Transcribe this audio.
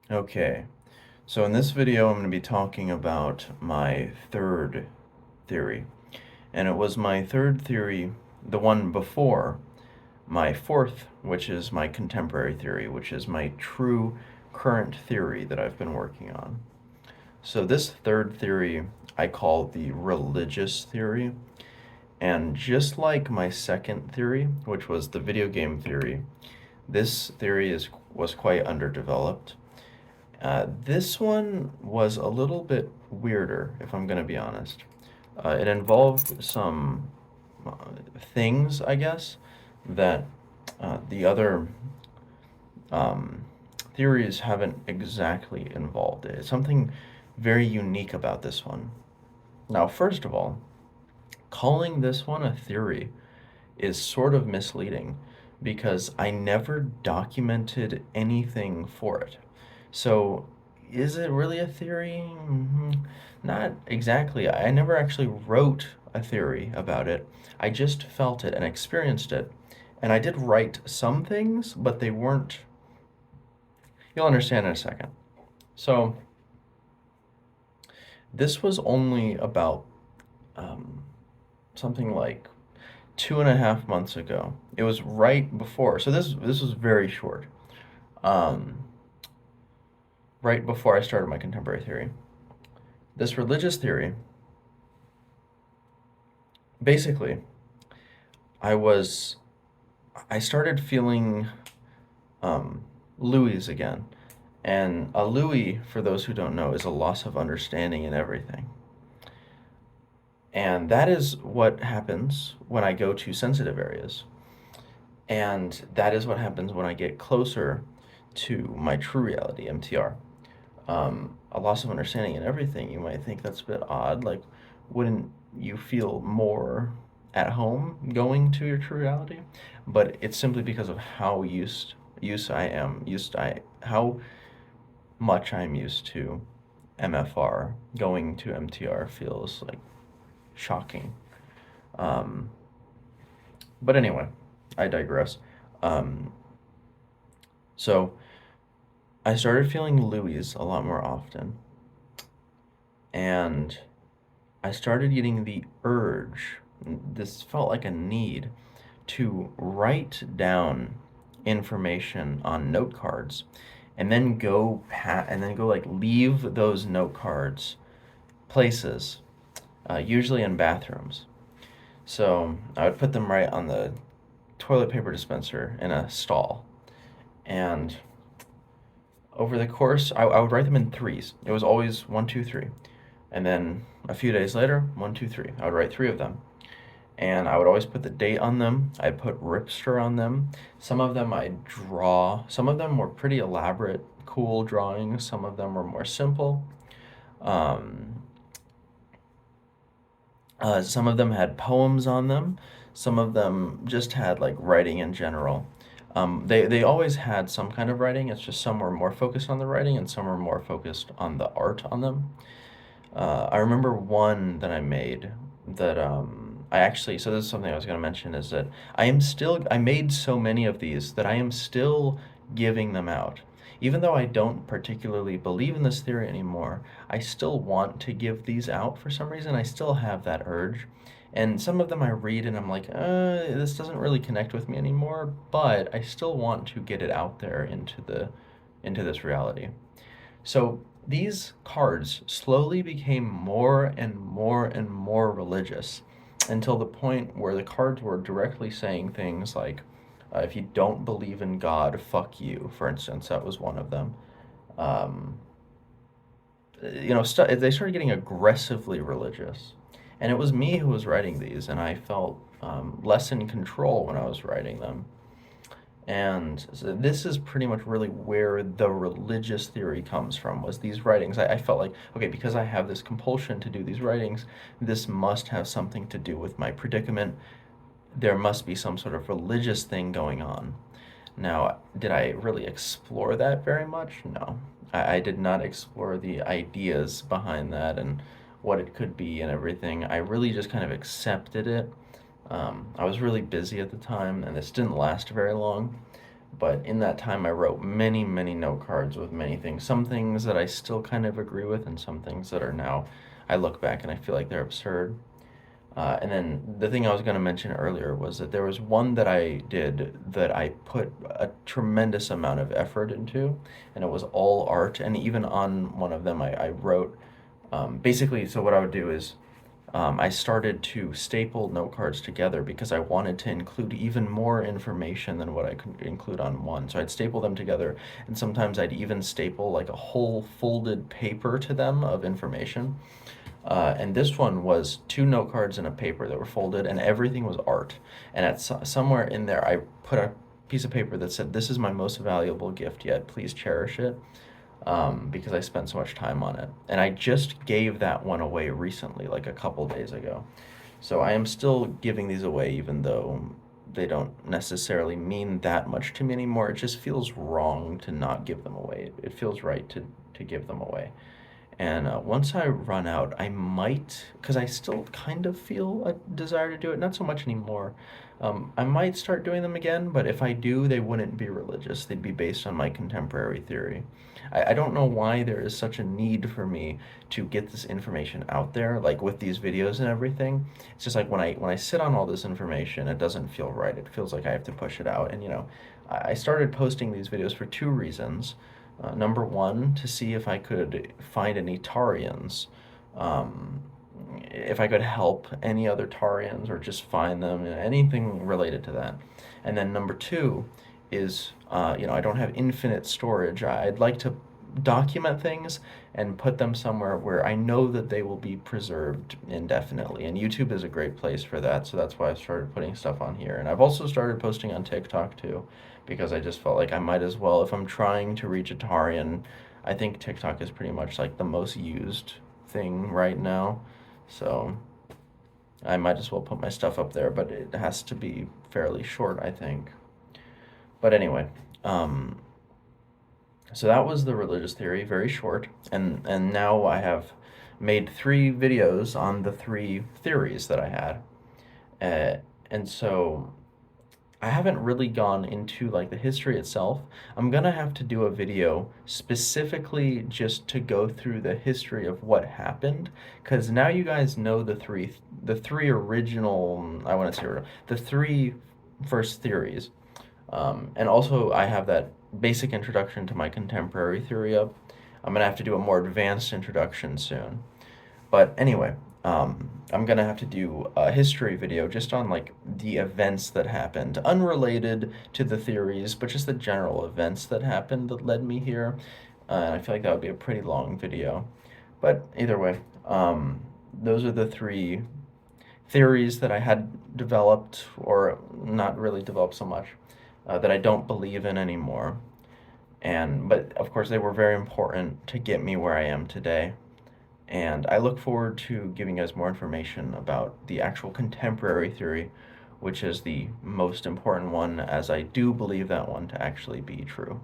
Okay, so in this video, I'm going to be talking about my third theory. And it was my third theory, the one before my fourth, which is my contemporary theory, which is my true current theory that I've been working on. So, this third theory I call the religious theory. And just like my second theory, which was the video game theory, this theory was quite underdeveloped. This one was a little bit weirder, if I'm going to be honest. It involved some uh, things, I guess, that the other um, theories haven't exactly involved. It's something very unique about this one. Now, first of all, calling this one a theory is sort of misleading because I never documented anything for it. So, is it really a theory? Not exactly. I never actually wrote a theory about it. I just felt it and experienced it. And I did write some things, but they weren't. You'll understand in a second. So, this was only about um, something like 2.5 months ago. It was right before. So this was very short. Um, right before I started my contemporary theory. This religious theory, basically, I was I started feeling um, Louis again, and a Louis, for those who don't know, is a loss of understanding in everything, and that is what happens when I go to sensitive areas, and that is what happens when I get closer to my true reality, MTR. A loss of understanding in everything, you might think that's a bit odd. Like, wouldn't you feel more at home going to your true reality? But it's simply because of how how much I'm used to MFR. Going to MTR feels like shocking. Um, but anyway, I digress. Um, so I started feeling Louis a lot more often, and I started getting the urge, this felt like a need, to write down information on note cards and then like leave those note cards places, usually in bathrooms. So I would put them right on the toilet paper dispenser in a stall. And over the course, I would write them in threes. It was always one, two, three. And then a few days later, one, two, three. I would write three of them. And I would always put the date on them. I'd put Ripster on them. Some of them I'd draw. Some of them were pretty elaborate, cool drawings. Some of them were more simple. Um, some of them had poems on them. Some of them just had like writing in general. They always had some kind of writing. It's just some were more focused on the writing and some were more focused on the art on them. I remember one that I made that I actually, so this is something I was going to mention is that I made so many of these that I am still giving them out. Even though I don't particularly believe in this theory anymore, I still want to give these out for some reason. I still have that urge. And some of them I read and I'm like, this doesn't really connect with me anymore, but I still want to get it out there into this reality. So these cards slowly became more and more and more religious until the point where the cards were directly saying things like, if you don't believe in God, fuck you, for instance. That was one of them. Um, they started getting aggressively religious. And it was me who was writing these, and I felt less in control when I was writing them. And so this is pretty much really where the religious theory comes from, was these writings. I felt like, okay, because I have this compulsion to do these writings, this must have something to do with my predicament. There must be some sort of religious thing going on. Now, did I really explore that very much? No. I did not explore the ideas behind that and what it could be and everything. I really just kind of accepted it. I was really busy at the time, and this didn't last very long. But in that time, I wrote many, many note cards with many things. Some things that I still kind of agree with, and some things that are now, I look back and I feel like they're absurd. And then the thing I was going to mention earlier was that there was one that I did that I put a tremendous amount of effort into, and it was all art. And even on one of them, I wrote basically, so what I would do is I started to staple note cards together because I wanted to include even more information than what I could include on one. So I'd staple them together, and sometimes I'd even staple like a whole folded paper to them of information. And this one was two note cards and a paper that were folded, and everything was art. And somewhere in there, I put a piece of paper that said, "This is my most valuable gift yet. Please cherish it." Because I spent so much time on it. And I just gave that one away recently, like a couple days ago. So I am still giving these away, even though they don't necessarily mean that much to me anymore. It just feels wrong to not give them away. It feels right to give them away. And once I run out, I might, because I still kind of feel a desire to do it, not so much anymore. I might start doing them again, but if I do, they wouldn't be religious. They'd be based on my contemporary theory. I don't know why there is such a need for me to get this information out there, like with these videos and everything. It's just like when I sit on all this information, it doesn't feel right. It feels like I have to push it out. And I started posting these videos for two reasons. Number one, to see if I could find any Tarians, um, if I could help any other Tarians or just find them, anything related to that. And then number two is, I don't have infinite storage. I'd like to document things and put them somewhere where I know that they will be preserved indefinitely. And YouTube is a great place for that, so that's why I started putting stuff on here. And I've also started posting on TikTok too, because I just felt like I might as well, if I'm trying to reach a Tarian, I think TikTok is pretty much like the most used thing right now. So I might as well put my stuff up there, but it has to be fairly short, I think. But anyway, so that was the religious theory, very short, and now I have made three videos on the three theories that I had, and so I haven't really gone into like the history itself. I'm gonna have to do a video specifically just to go through the history of what happened, because now you guys know the three original, I want to say the three first theories. And also, I have that basic introduction to my contemporary theory up. I'm gonna have to do a more advanced introduction soon. But anyway, I'm gonna have to do a history video just on like the events that happened, unrelated to the theories, but just the general events that happened that led me here. And I feel like that would be a pretty long video. But either way, those are the three theories that I had developed, or not really developed so much, that I don't believe in anymore. But of course, they were very important to get me where I am today. And I look forward to giving you guys more information about the actual contemporary theory, which is the most important one, as I do believe that one to actually be true.